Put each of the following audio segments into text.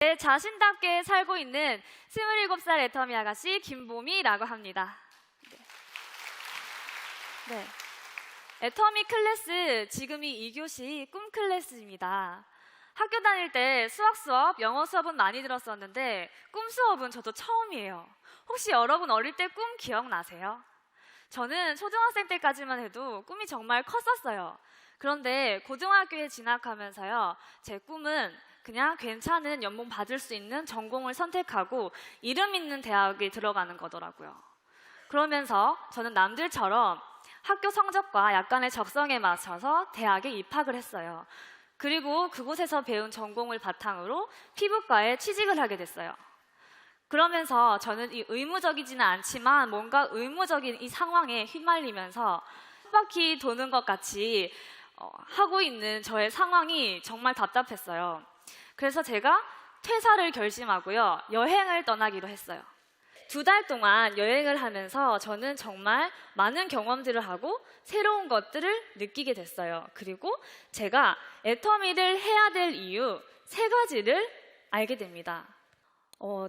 네, 자신답게 살고 있는 27살 애터미 아가씨 김보미라고 합니다. 네. 애터미 클래스, 지금이 2교시 꿈 클래스입니다. 학교 다닐 때 수학 수업, 영어 수업은 많이 들었었는데 꿈 수업은 저도 처음이에요. 혹시 여러분 어릴 때 꿈 기억나세요? 저는 초등학생 때까지만 해도 꿈이 정말 컸었어요. 그런데 고등학교에 진학하면서요, 제 꿈은 그냥 괜찮은 연봉 받을 수 있는 전공을 선택하고 이름 있는 대학에 들어가는 거더라고요. 그러면서 저는 남들처럼 학교 성적과 약간의 적성에 맞춰서 대학에 입학을 했어요. 그리고 그곳에서 배운 전공을 바탕으로 피부과에 취직을 하게 됐어요. 그러면서 저는 이 의무적이지는 않지만 뭔가 의무적인 이 상황에 휘말리면서 한 바퀴 도는 것 같이 하고 있는 저의 상황이 정말 답답했어요. 그래서 제가 퇴사를 결심하고요, 여행을 떠나기로 했어요. 2달 동안 여행을 하면서 저는 정말 많은 경험들을 하고 새로운 것들을 느끼게 됐어요. 그리고 제가 애터미를 해야 될 이유 3가지를 알게 됩니다.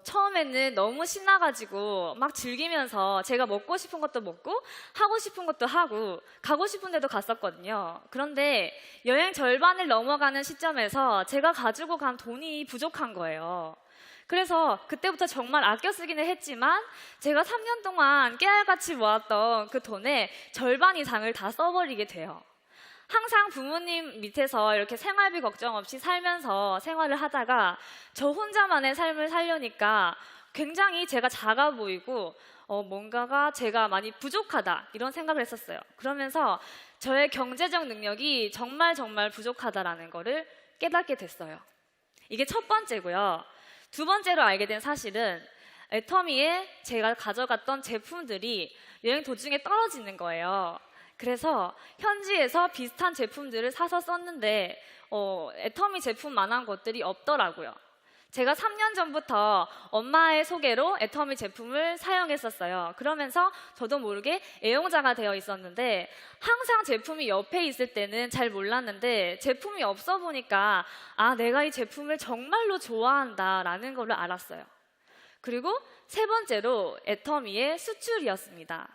처음에는 너무 신나가지고 막 즐기면서 제가 먹고 싶은 것도 먹고 하고 싶은 것도 하고 가고 싶은 데도 갔었거든요. 그런데 여행 절반을 넘어가는 시점에서 제가 가지고 간 돈이 부족한 거예요. 그래서 그때부터 정말 아껴 쓰기는 했지만 제가 3년 동안 깨알같이 모았던 그 돈의 절반 이상을 다 써버리게 돼요. 항상 부모님 밑에서 이렇게 생활비 걱정 없이 살면서 생활을 하다가 저 혼자만의 삶을 살려니까 굉장히 제가 작아 보이고 뭔가가 제가 많이 부족하다 이런 생각을 했었어요. 그러면서 저의 경제적 능력이 정말 부족하다라는 거를 깨닫게 됐어요. 이게 첫 번째고요. 2번째로 알게 된 사실은 애터미에 제가 가져갔던 제품들이 여행 도중에 떨어지는 거예요. 그래서 현지에서 비슷한 제품들을 사서 썼는데 애터미 제품만한 것들이 없더라고요. 제가 3년 전부터 엄마의 소개로 애터미 제품을 사용했었어요. 그러면서 저도 모르게 애용자가 되어 있었는데 항상 제품이 옆에 있을 때는 잘 몰랐는데 제품이 없어 보니까 내가 이 제품을 정말로 좋아한다라는 걸 알았어요. 그리고 3번째로 애터미의 수출이었습니다.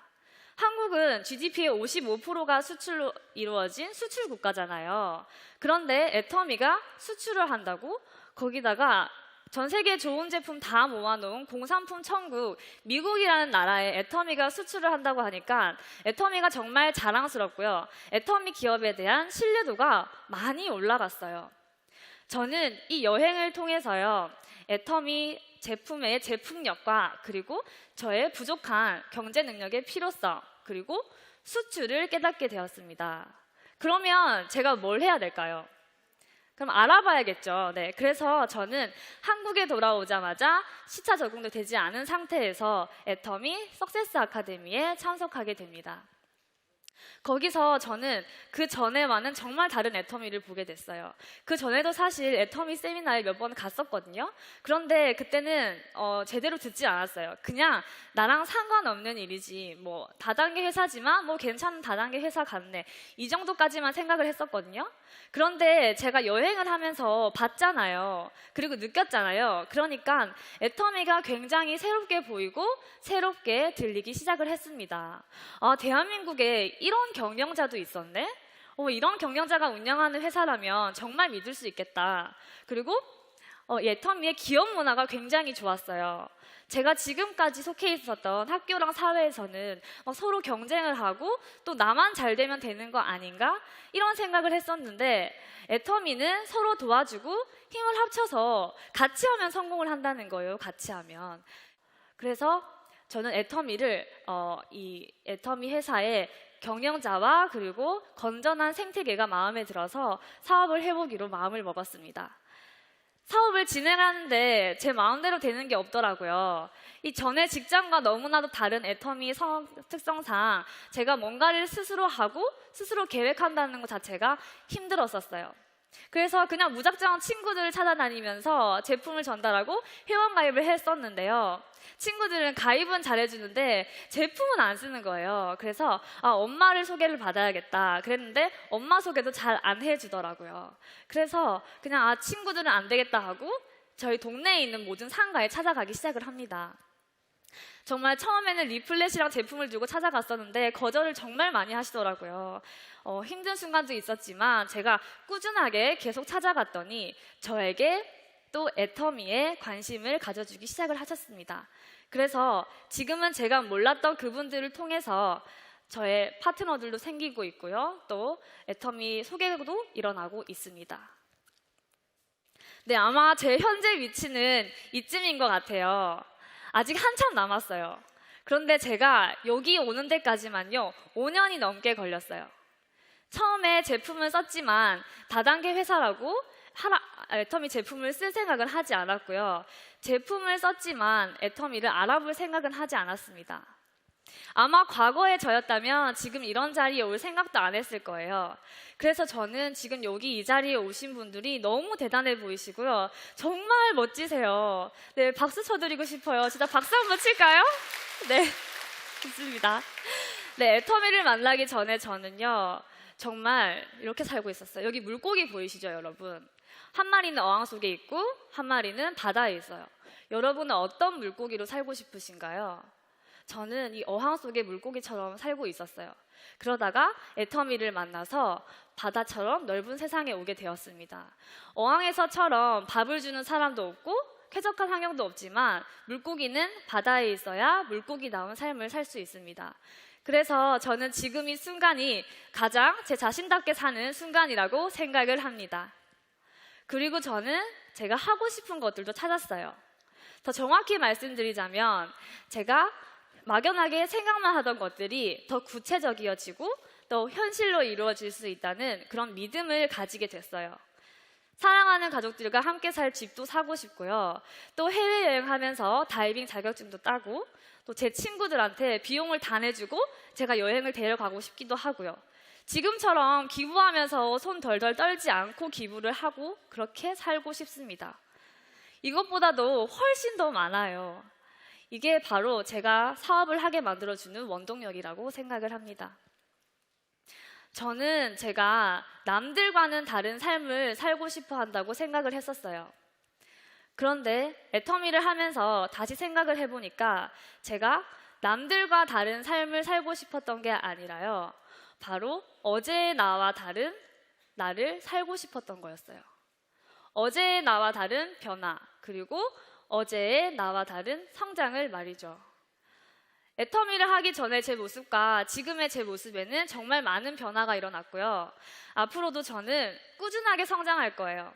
한국은 GDP의 55%가 수출로 이루어진 수출 국가잖아요. 그런데 애터미가 수출을 한다고? 거기다가 전 세계 좋은 제품 다 모아놓은 공산품 천국 미국이라는 나라에 애터미가 수출을 한다고 하니까 애터미가 정말 자랑스럽고요. 애터미 기업에 대한 신뢰도가 많이 올라갔어요. 저는 이 여행을 통해서요, 애터미 제품의 제품력과 그리고 저의 부족한 경제 능력의 필요성 그리고 수출을 깨닫게 되었습니다. 그러면 제가 뭘 해야 될까요? 그럼 알아봐야겠죠. 네, 그래서 저는 한국에 돌아오자마자 시차 적응도 되지 않은 상태에서 애터미 석세스 아카데미에 참석하게 됩니다. 거기서 저는 그 전에와는 정말 다른 애터미를 보게 됐어요. 그 전에도 사실 애터미 세미나에 몇 번 갔었거든요. 그런데 그때는 제대로 듣지 않았어요. 그냥 나랑 상관없는 일이지, 뭐 다단계 회사지만 뭐 괜찮은 다단계 회사 같네, 이 정도까지만 생각을 했었거든요. 그런데 제가 여행을 하면서 봤잖아요. 그리고 느꼈잖아요. 그러니까 애터미가 굉장히 새롭게 보이고 새롭게 들리기 시작을 했습니다. 대한민국에 이런 경영자도 있었네? 이런 경영자가 운영하는 회사라면 정말 믿을 수 있겠다. 그리고 애터미의 기업 문화가 굉장히 좋았어요. 제가 지금까지 속해 있었던 학교랑 사회에서는 서로 경쟁을 하고 또 나만 잘 되면 되는 거 아닌가? 이런 생각을 했었는데 애터미는 서로 도와주고 힘을 합쳐서 같이 하면 성공을 한다는 거예요. 같이 하면. 그래서 저는 애터미를 이 애터미 회사의 경영자와 그리고 건전한 생태계가 마음에 들어서 사업을 해보기로 마음을 먹었습니다. 사업을 진행하는데 제 마음대로 되는 게 없더라고요. 이 전에 직장과 너무나도 다른 애터미 사업 특성상 제가 뭔가를 스스로 하고 스스로 계획한다는 것 자체가 힘들었었어요. 그래서 그냥 무작정 친구들을 찾아다니면서 제품을 전달하고 회원가입을 했었는데요. 친구들은 가입은 잘해주는데 제품은 안 쓰는 거예요. 그래서 엄마를 소개를 받아야겠다 그랬는데 엄마 소개도 잘 안 해주더라고요. 그래서 그냥 친구들은 안 되겠다 하고 저희 동네에 있는 모든 상가에 찾아가기 시작을 합니다. 정말 처음에는 리플렛이랑 제품을 두고 찾아갔었는데 거절을 정말 많이 하시더라고요. 힘든 순간도 있었지만 제가 꾸준하게 계속 찾아갔더니 저에게 또 애터미에 관심을 가져주기 시작을 하셨습니다. 그래서 지금은 제가 몰랐던 그분들을 통해서 저의 파트너들도 생기고 있고요. 또 애터미 소개도 일어나고 있습니다. 네, 아마 제 현재 위치는 이쯤인 것 같아요. 아직 한참 남았어요. 그런데 제가 여기 오는 데까지만요 5년이 넘게 걸렸어요. 처음에 제품을 썼지만 다단계 회사라고 애터미 제품을 쓸 생각은 하지 않았고요. 제품을 썼지만 애터미를 알아볼 생각은 하지 않았습니다. 아마 과거의 저였다면 지금 이런 자리에 올 생각도 안 했을 거예요. 그래서 저는 지금 여기 이 자리에 오신 분들이 너무 대단해 보이시고요. 정말 멋지세요. 네, 박수 쳐드리고 싶어요. 진짜 박수 한번 칠까요? 네, 좋습니다. 네, 애터미를 만나기 전에 저는요. 정말 이렇게 살고 있었어요. 여기 물고기 보이시죠, 여러분? 한 마리는 어항 속에 있고 한 마리는 바다에 있어요. 여러분은 어떤 물고기로 살고 싶으신가요? 저는 이 어항 속의 물고기처럼 살고 있었어요. 그러다가 애터미를 만나서 바다처럼 넓은 세상에 오게 되었습니다. 어항에서처럼 밥을 주는 사람도 없고 쾌적한 환경도 없지만 물고기는 바다에 있어야 물고기다운 삶을 살 수 있습니다. 그래서 저는 지금 이 순간이 가장 제 자신답게 사는 순간이라고 생각을 합니다. 그리고 저는 제가 하고 싶은 것들도 찾았어요. 더 정확히 말씀드리자면 제가 막연하게 생각만 하던 것들이 더 구체적이어지고 또 현실로 이루어질 수 있다는 그런 믿음을 가지게 됐어요. 사랑하는 가족들과 함께 살 집도 사고 싶고요. 또 해외여행하면서 다이빙 자격증도 따고 또 제 친구들한테 비용을 다 내주고 제가 여행을 데려가고 싶기도 하고요. 지금처럼 기부하면서 손 덜덜 떨지 않고 기부를 하고 그렇게 살고 싶습니다. 이것보다도 훨씬 더 많아요. 이게 바로 제가 사업을 하게 만들어주는 원동력이라고 생각을 합니다. 저는 제가 남들과는 다른 삶을 살고 싶어 한다고 생각을 했었어요. 그런데 애터미를 하면서 다시 생각을 해보니까 제가 남들과 다른 삶을 살고 싶었던 게 아니라요. 바로 어제의 나와 다른 나를 살고 싶었던 거였어요. 어제의 나와 다른 변화, 그리고 어제의 나와 다른 성장을 말이죠. 애터미를 하기 전에 제 모습과 지금의 제 모습에는 정말 많은 변화가 일어났고요. 앞으로도 저는 꾸준하게 성장할 거예요.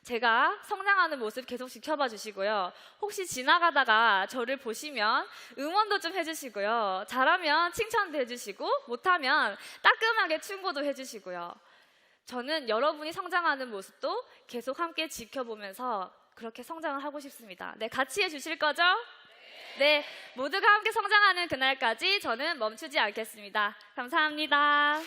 제가 성장하는 모습 계속 지켜봐 주시고요. 혹시 지나가다가 저를 보시면 응원도 좀 해주시고요. 잘하면 칭찬도 해주시고 못하면 따끔하게 충고도 해주시고요. 저는 여러분이 성장하는 모습도 계속 함께 지켜보면서 그렇게 성장을 하고 싶습니다. 네, 같이 해주실 거죠? 네, 모두가 함께 성장하는 그날까지 저는 멈추지 않겠습니다. 감사합니다.